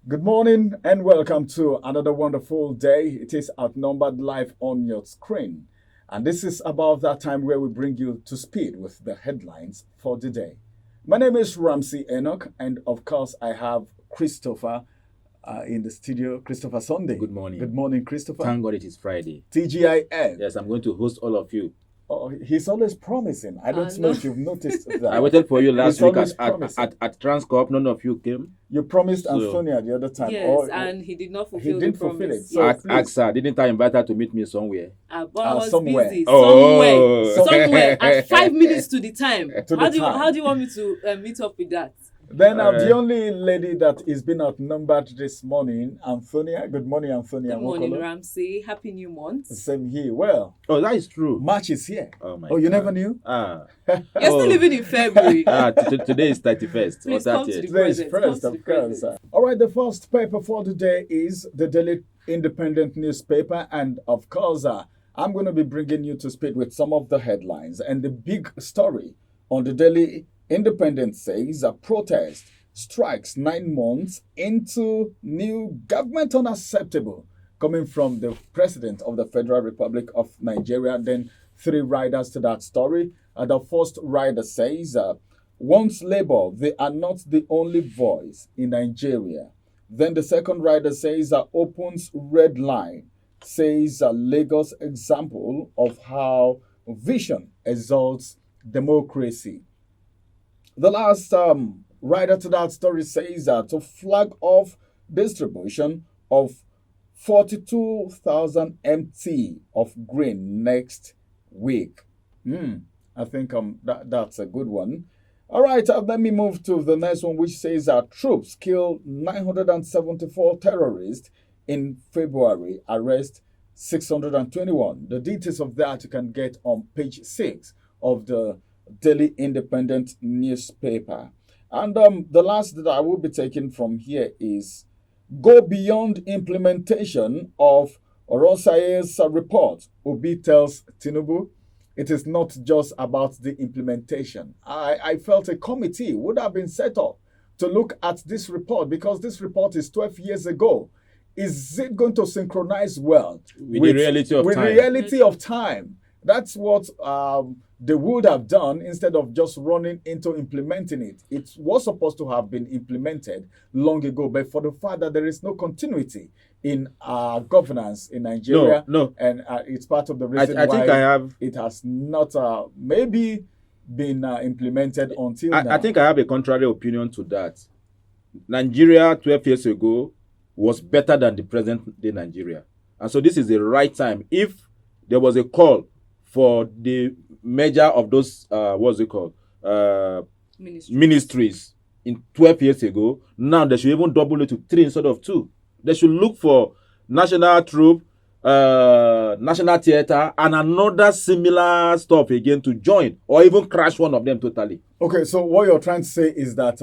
Good morning and welcome to another wonderful day. It is outnumbered live on your screen. And this is about that time where we bring you to speed with the headlines for the day. My name is Ramsey Enoch, and of course, I have Christopher in the studio. Christopher Sunday. Good morning. Good morning, Christopher. Thank God it is Friday. TGIF. Yes, I'm going to host all of you. Oh, he's always promising. I don't know if you've noticed that. I waited for you last He's week always at promising. Transcorp. None of you came. You promised So- Antonia the other time. Yes, and he did not he fulfill didn't the fulfill it. promise. So Yes. please. Ask her, didn't I invite her to meet me somewhere? But I was somewhere. busy. Oh. Somewhere at 5 minutes to the time. To how the do you time. how do you want me to meet up with that? Then the only lady that is been outnumbered this morning, Antonia. Good morning, Antonia. Good morning, Mokolo. Ramsey. Happy new month. Same here. Well, Oh, that is true. March is here. Oh my. Oh, you God. never knew? Ah. You're still living in February. Today is 31st or Please come to 30th. the Today is present. first, Come to of the course. present. All right, the first paper for the day is the Daily Independent newspaper, and of course, I'm going to be bringing you to speed with some of the headlines. And the big story on the Daily Independent says a protest strikes 9 months into new government unacceptable, coming from the president of the Federal Republic of Nigeria. Then 3 riders to that story. The first rider says, once Labour, they are not the only voice in Nigeria. Then the second rider says, opens red line, says Lagos example of how vision exalts democracy. The last rider to that story says to flag off distribution of 42,000 MT of grain next week. I think that's a good one. All right, let me move to the next one, which says troops kill 974 terrorists in February, arrest 621. The details of that you can get on page 6 of the Daily Independent newspaper. And the last that I will be taking from here is go beyond implementation of Orosaye's report. Obi tells Tinubu it is not just about the implementation. I felt a committee would have been set up to look at this report because this report is 12 years ago. Is it going to synchronize well With the reality of time? That's what they would have done instead of just running into implementing it. It was supposed to have been implemented long ago, but for the fact that there is no continuity in governance in Nigeria, No. and it's part of the reason I think why it has not maybe been implemented until now. I think I have a contrary opinion to that. Nigeria 12 years ago was better than the present day Nigeria. And so this is the right time. If there was a call for the merger of those, ministries in 12 years ago, now they should even double it to 3 instead of 2. They should look for national troop, national theater, and another similar stuff again to join, or even crash one of them totally. Okay, so what you're trying to say is that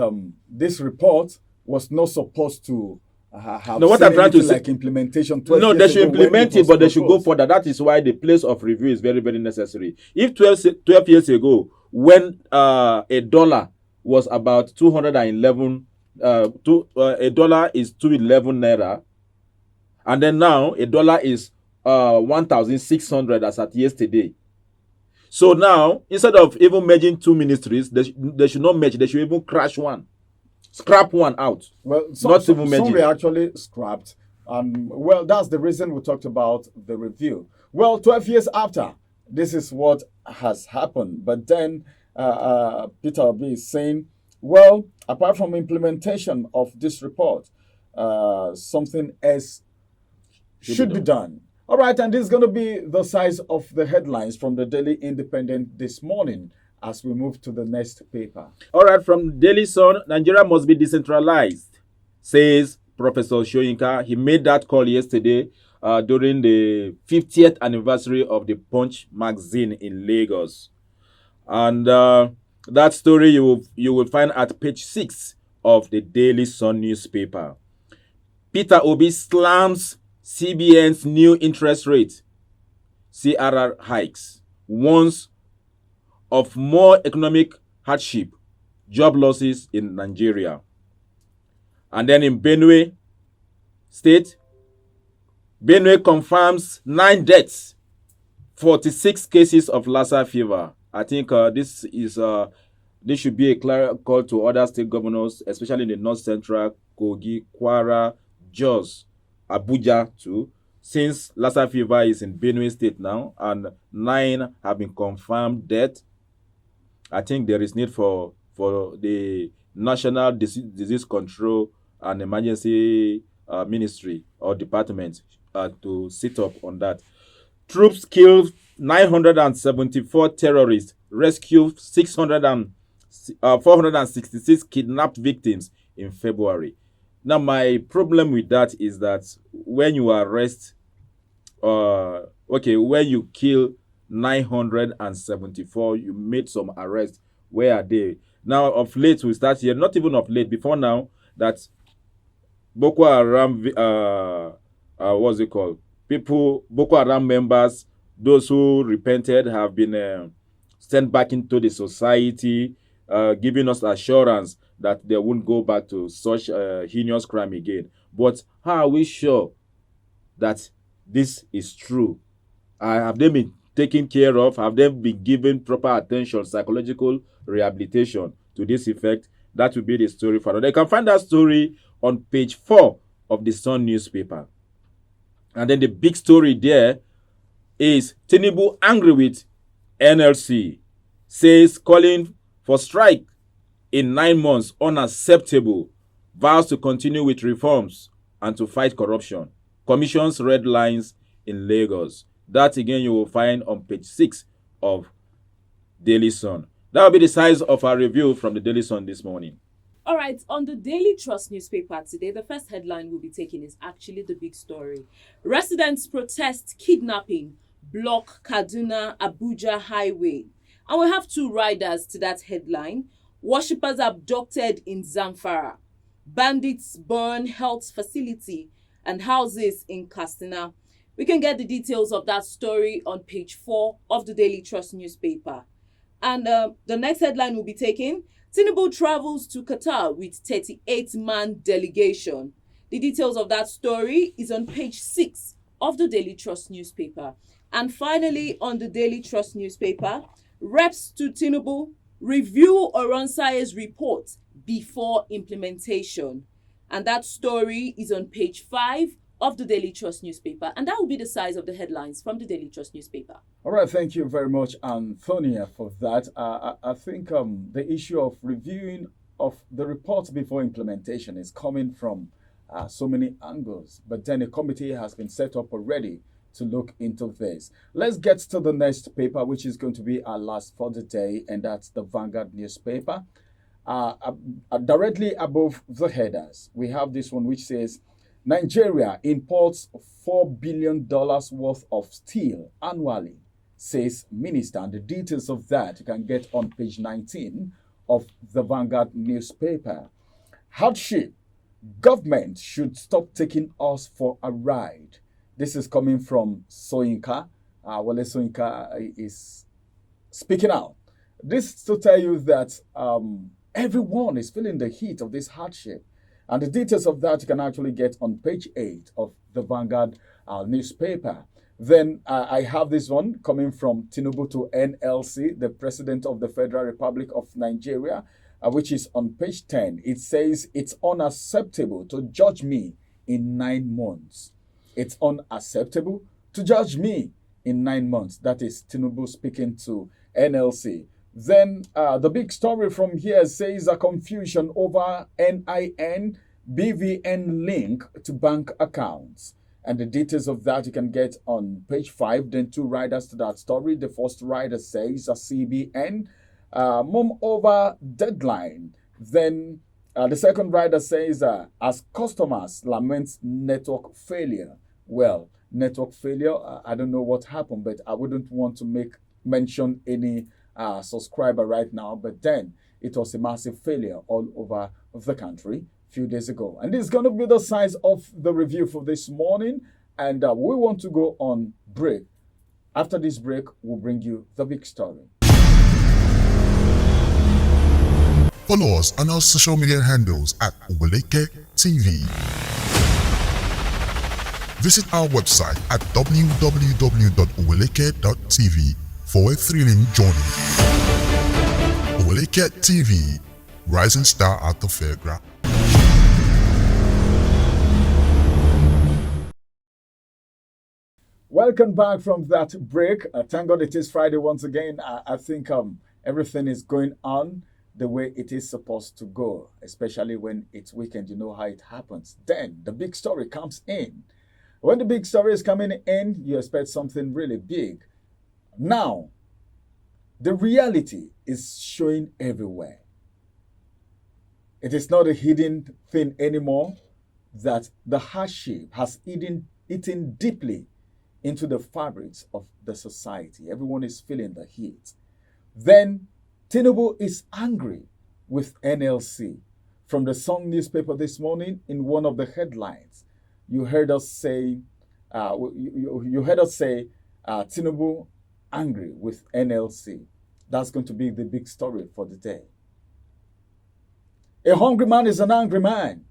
this report was not supposed to have No, what I'm trying to say, like implementation. 12 no, years they should ago when implement it, was but they should go proposed. further. That is why the place of review is very, very necessary. If 12 years ago, when a dollar was about 211, a dollar is 211 naira, and then now a dollar is 1,600 as at yesterday. So now, instead of even merging 2 ministries, they should not merge. They should even crash one, scrap one out. Well, Not some even merging. were actually scrapped. Well, that's the reason we talked about the review. Well, 12 years after, this is what has happened. But then Peter Obi is saying, well, apart from implementation of this report, something else should be done. All right, and this is going to be the size of the headlines from the Daily Independent this morning as we move to the next paper. All right, from Daily Sun, Nigeria must be decentralized, says Professor Shoyinka. He made that call yesterday during the 50th anniversary of the Punch magazine in Lagos. And that story you will find at page 6 of the Daily Sun newspaper. Peter Obi slams CBN's new interest rate, CRR hikes, warns of more economic hardship, job losses in Nigeria. And then in Benue, State, Benue confirms 9 deaths, 46 cases of Lassa fever. I think this should be a clear call to other state governors, especially in the North Central, Kogi, Kwara, Jos, Abuja too, since Lassa fever is in Benue State now and 9 have been confirmed dead. I think there is need for the National Disease Control and Emergency Ministry or Department to sit up on that. Troops killed 974 terrorists, rescued 466 kidnapped victims in February. Now, my problem with that is that when you arrest, when you kill 974, you made some arrests. Where are they? Now, of late, we start here, not even of late, before now, that Boko Haram, what's it called? Boko Haram members, those who repented, have been sent back into the society, giving us assurance that they won't go back to such heinous crime again. But how are we sure that this is true? Have they been taken care of? Have they been given proper attention, psychological rehabilitation to this effect? That will be the story for now. You can find that story on page 4 of the Sun newspaper. And then the big story there is Tinubu angry with NLC, says calling for strike in 9 months unacceptable, vows to continue with reforms and to fight corruption. Commission's red lines in Lagos. That again you will find on page 6 of Daily Sun. That will be the size of our review from the Daily Sun this morning. All right, on the Daily Trust newspaper today, the first headline we'll be taking is actually the big story. Residents protest kidnapping, block Kaduna Abuja highway. And we have 2 riders to that headline. Worshippers abducted in Zamfara. Bandits burn health facility and houses in Katsina. We can get the details of that story on page 4 of the Daily Trust newspaper. And the next headline we'll be taking, Tinubu travels to Qatar with 38-man delegation. The details of that story is on page 6 of the Daily Trust newspaper. And finally, on the Daily Trust newspaper, reps to Tinubu review Oronsaye's report before implementation. And that story is on page 5 of the Daily Trust newspaper. And that will be the size of the headlines from the Daily Trust newspaper. All right, thank you very much, Antonia, for that. I think the issue of reviewing of the reports before implementation is coming from so many angles. But then a committee has been set up already to look into this. Let's get to the next paper, which is going to be our last for the day, and that's the Vanguard newspaper. Directly above the headers, we have this one which says, Nigeria imports $4 billion worth of steel annually, says minister. And the details of that you can get on page 19 of the Vanguard newspaper. Hardship. Government should stop taking us for a ride. This is coming from Soyinka. Wale Soyinka is speaking out. This to tell you that everyone is feeling the heat of this hardship. And the details of that you can actually get on page 8 of the Vanguard newspaper. Then I have this one coming from Tinubu to NLC, the President of the Federal Republic of Nigeria, which is on page 10. It says, it's unacceptable to judge me in 9 months. It's unacceptable to judge me in 9 months. That is Tinubu speaking to NLC. Then the big story from here says a confusion over NIN BVN link to bank accounts. And the details of that you can get on page 5. Then 2 riders to that story. The first rider says a CBN mom over deadline. Then the second rider says as customers lament network failure. Well, network failure, I don't know what happened, but I wouldn't want to mention any subscriber right now. But then it was a massive failure all over the country a few days ago. And this is going to be the size of the review for this morning. And we want to go on break. After this break, we'll bring you the big story. Follow us on our social media handles at Oweleke TV. Visit our website at www.oweleketv for a thrilling journey. Oweleketv, rising star at the fairground. Welcome back from that break. Thank God it is Friday once again. I think everything is going on the way it is supposed to go, especially when it's weekend. You know how it happens. Then the big story comes in. When the big story is coming in, you expect something really big. Now, the reality is showing everywhere. It is not a hidden thing anymore that the hardship has eaten deeply into the fabrics of the society. Everyone is feeling the heat. Then Tinubu is angry with NLC. From the Sun newspaper this morning, in one of the headlines, you heard us say, Tinubu angry with NLC. That's going to be the big story for the day. A hungry man is an angry man.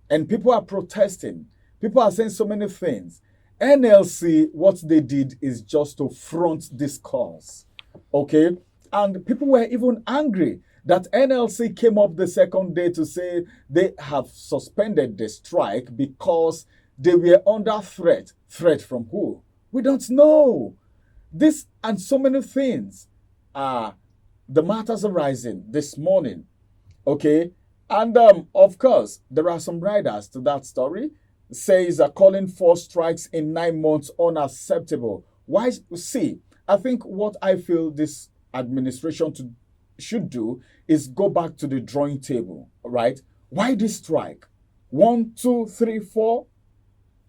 And people are protesting. People are saying so many things. NLC, what they did is just to front this cause. Okay? And people were even angry that NLC came up the second day to say they have suspended the strike because they were under threat. Threat from who? We don't know. This and so many things are the matters arising this morning. Okay? And of course, there are some riders to that story. Says calling for strikes in 9 months unacceptable. Why? See, I think what I feel this administration should do is go back to the drawing table, right? Why this strike? 1, 2, 3, 4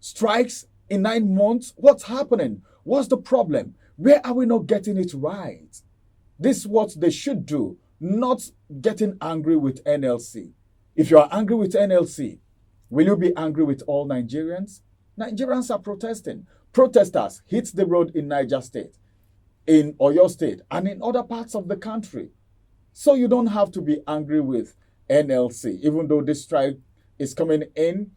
strikes in 9 months? What's happening? What's the problem? Where are we not getting it right? This is what they should do, not getting angry with NLC. If you are angry with NLC, will you be angry with all Nigerians? Nigerians are protesting. Protesters hit the road in Niger State, in Oyo State, and in other parts of the country. So you don't have to be angry with NLC, even though this strike is coming in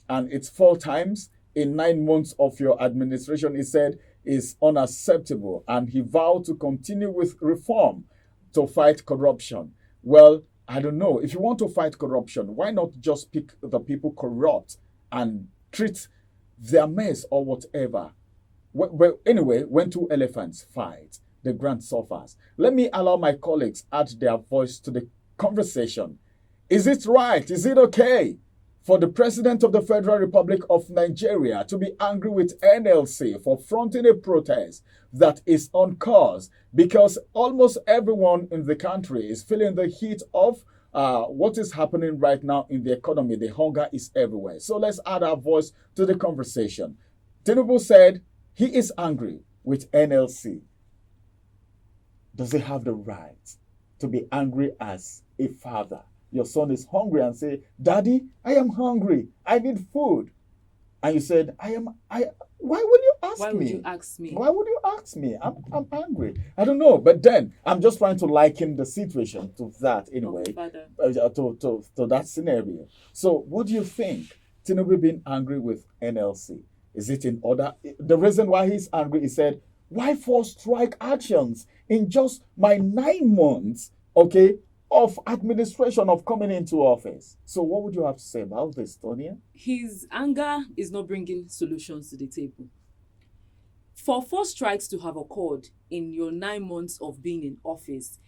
and it's 4 times in 9 months of your administration, he said, is unacceptable. And he vowed to continue with reform to fight corruption. Well, I don't know. If you want to fight corruption, why not just pick the people corrupt and treat their mess or whatever? Well, anyway, when 2 elephants fight, the ground suffers. Let me allow my colleagues add their voice to the conversation. Is it right? Is it okay for the President of the Federal Republic of Nigeria to be angry with NLC for fronting a protest that is on cause? Because almost everyone in the country is feeling the heat of what is happening right now in the economy. The hunger is everywhere. So let's add our voice to the conversation. Tinubu said he is angry with NLC. Does he have the right to be angry as a father? Your son is hungry and say, Daddy, I am hungry. I need food. And you said, why would you ask me? Why would you ask me? Why would you ask me? I'm angry. I don't know. But then I'm just trying to liken the situation to that anyway. To that scenario. So what do you think? Tinubu being angry with NLC. Is it in order? The reason why he's angry, he said, why 4 strike actions in just my 9 months, okay, of administration of coming into office? So what would you have to say about this, Tonya? His anger is not bringing solutions to the table. For 4 strikes to have occurred in your 9 months of being in office,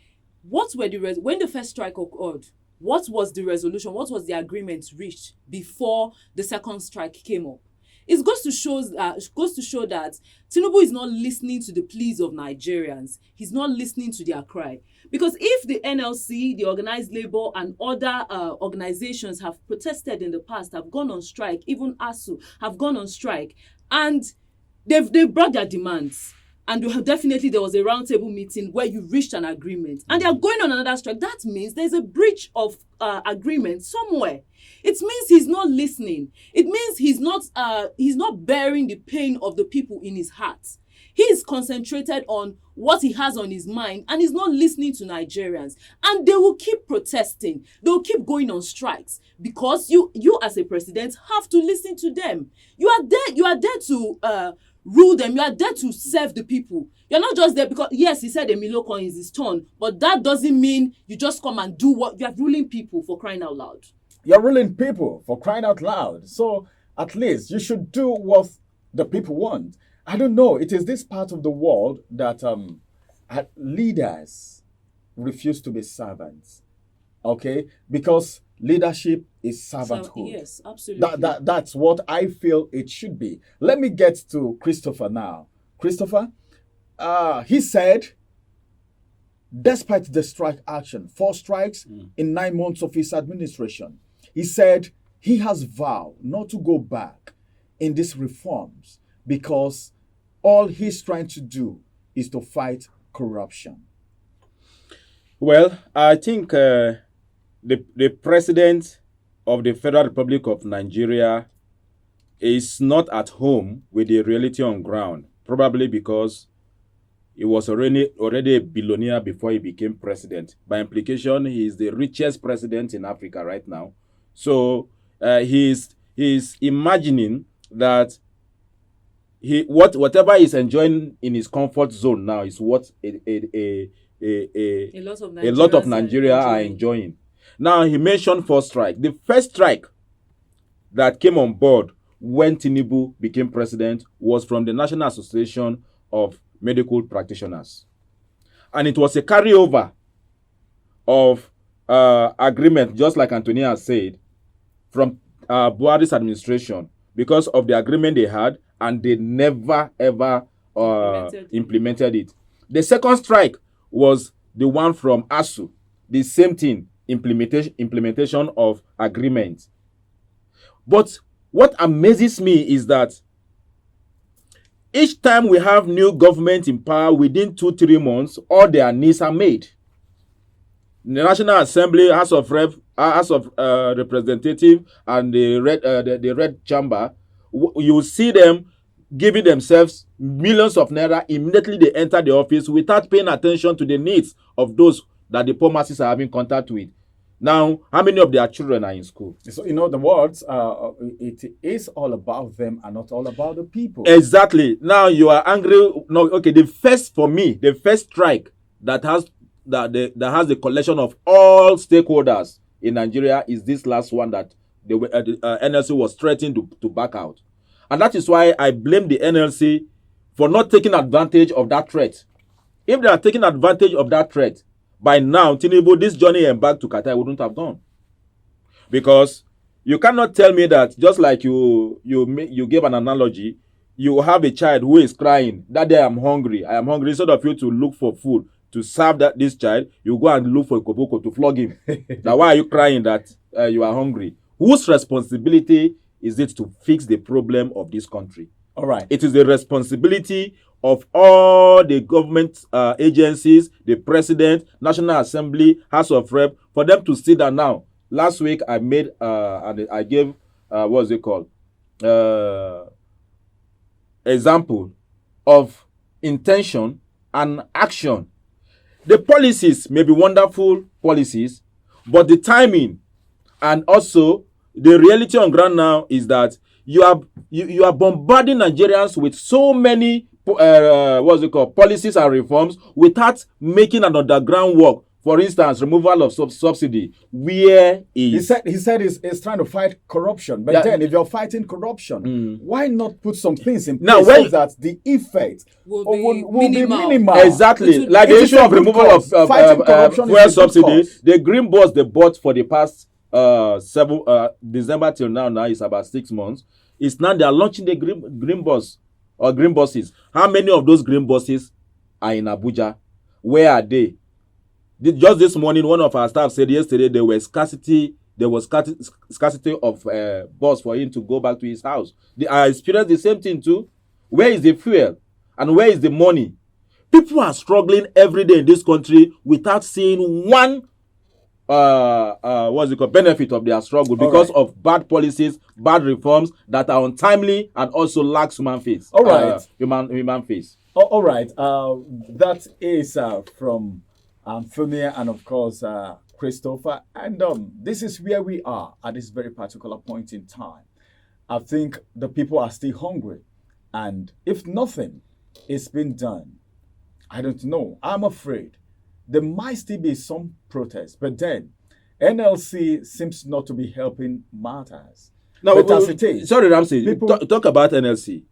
what were when the first strike occurred? What was the resolution? What was the agreement reached before the second strike came up? It goes to show that Tinubu is not listening to the pleas of Nigerians. He's not listening to their cry. Because if the NLC, the Organized Labour, and other organizations have protested in the past, have gone on strike, even ASU have gone on strike, and they've brought their demands. And definitely there was a roundtable meeting where you reached an agreement. And they are going on another strike. That means there's a breach of agreement somewhere. It means he's not listening. It means he's not bearing the pain of the people in his heart. He's concentrated on what he has on his mind and he's not listening to Nigerians. And they will keep protesting. They will keep going on strikes because you as a president have to listen to them. You are there to rule them. You are there to serve the people. You're not just there because, yes, he said Emilokon is his turn, but that doesn't mean you just come and do what you are ruling people, for crying out loud. You're ruling people, for crying out loud. So at least you should do what the people want. I don't know. It is this part of the world that leaders refuse to be servants. Okay? Because leadership is servanthood. Yes, absolutely. That's what I feel it should be. Let me get to Christopher now. Christopher, he said, despite the strike action, 4 strikes in 9 months of his administration, he said he has vowed not to go back in these reforms because all he's trying to do is to fight corruption. Well, I think the president of the Federal Republic of Nigeria is not at home with the reality on ground, probably because he was already a billionaire before he became president. By implication, he is the richest president in Africa right now. So he's imagining that whatever he's enjoying in his comfort zone now is what a lot of Nigeria are enjoying. Now, he mentioned 4 strikes. The first strike that came on board when Tinubu became president was from the National Association of Medical Practitioners. And it was a carryover of agreement, just like Antonia has said, from Buhari's administration because of the agreement they had, and they never, ever implemented it. The second strike was the one from ASU, the same thing, implementation of agreement. But what amazes me is that each time we have new government in power, within 2-3 months, all their needs are made. The National Assembly, House of Representative, and the Red Chamber, you see them giving themselves millions of naira immediately they enter the office without paying attention to the needs of those that the poor masses are having contact with. Now, how many of their children are in school? So, the words, it is all about them and not all about the people. Exactly. Now, you are angry. No, okay, the first strike that has the collection of all stakeholders in Nigeria is this last one that the NLC was threatening to back out. And that is why I blame the NLC for not taking advantage of that threat. If they are taking advantage of that threat, by now, Tinubu, this journey Embark to Qatar wouldn't have gone. Because you cannot tell me that, just like you gave an analogy, you have a child who is crying, "Daddy, I am hungry. Instead of you to look for food to serve this child, you go and look for a koboko to flog him. Now, why are you crying that you are hungry? Whose responsibility is it to fix the problem of this country? All right. It is the responsibility of all the government agencies, the president, National Assembly, House of Rep, for them to sit down now. Last week, I made and I gave what's it called? Example of intention and action. The policies may be wonderful policies, but the timing and also the reality on ground now is that you are bombarding Nigerians with so many policies and reforms without making an underground work. For instance, removal of subsidy. Where is he said he's trying to fight corruption, but then if you're fighting corruption, why not put some things in place now, so that the effect will be minimal? Exactly, like the issue of removal of fuel subsidy. The green bus they bought for the past December till now is about 6 months. It's now they are launching the green bus or green buses. How many of those green buses are in Abuja? Where are they? Just this morning, one of our staff said yesterday there was scarcity of bus for him to go back to his house. I experienced the same thing too. Where is the fuel and where is the money? People are struggling every day in this country without seeing one what's it called, benefit of their struggle because of bad policies, bad reforms that are untimely and also lacks human face. All right. Human face. All right. That is from Antonia and of course Christopher. And this is where we are at this very particular point in time. I think the people are still hungry. And if nothing is being done, I don't know. I'm afraid there might still be some protests. But then NLC seems not to be helping matters. Now, but as it is, sorry, Ramsey, talk about NLC.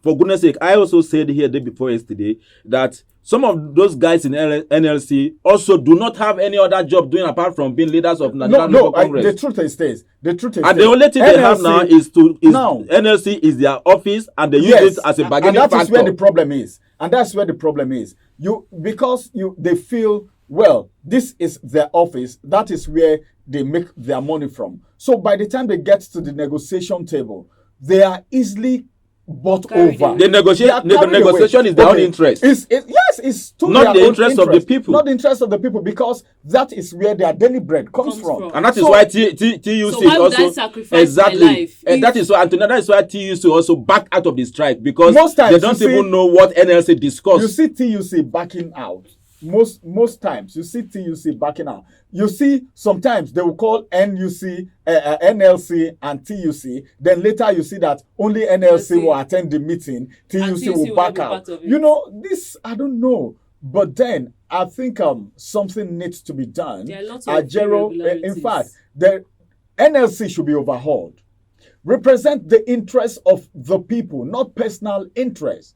For goodness sake, I also said here the day before yesterday that some of those guys in NLC also do not have any other job doing apart from being leaders of Nigerian Labour Congress. The truth is this. And the only thing they have now is NLC is their office, and they use it as a bargaining factor. And that is where the problem is. And that's where the problem is. They feel, well, this is their office. That is where they make their money from. So by the time they get to the negotiation table, they are easily bought over. The negotiation is their own interest. It's to not the interest of the people. Not the interest of the people, because that is where their daily bread comes from. And that is why TUC so why would I sacrifice my life? That is why, Antonia, that is why TUC also back out of the strike, because most times they don't even know what NLC discussed. You see TUC backing out. Most times you see TUC backing out. You see sometimes they will call NLC and TUC. Then later you see that only NLC will attend the meeting. TUC will back out. You know, this, I don't know. But then I think something needs to be done. There are lots of irregularities. In fact, the NLC should be overhauled. Represent the interests of the people, not personal interests.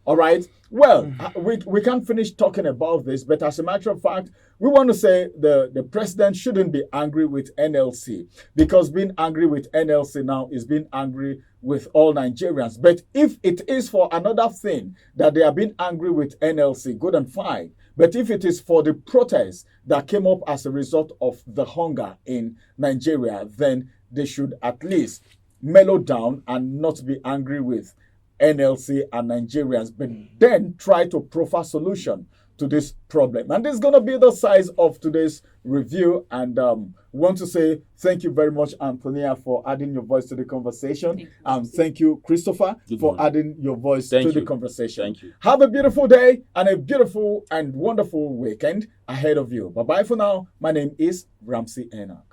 All right. Well, we can't finish talking about this, but as a matter of fact, we want to say the president shouldn't be angry with NLC, because being angry with NLC now is being angry with all Nigerians. But if it is for another thing that they are being angry with NLC, good and fine. But if it is for the protests that came up as a result of the hunger in Nigeria, then they should at least mellow down and not be angry with NLC and Nigerians, but then try to proffer solution to this problem. And this is going to be the size of today's review. And want to say thank you very much, Antonia, for adding your voice to the conversation. Thank you, Christopher, for adding your voice to the conversation. Thank you. Have a beautiful day and a beautiful and wonderful weekend ahead of you. Bye-bye for now. My name is Ramsey Ena.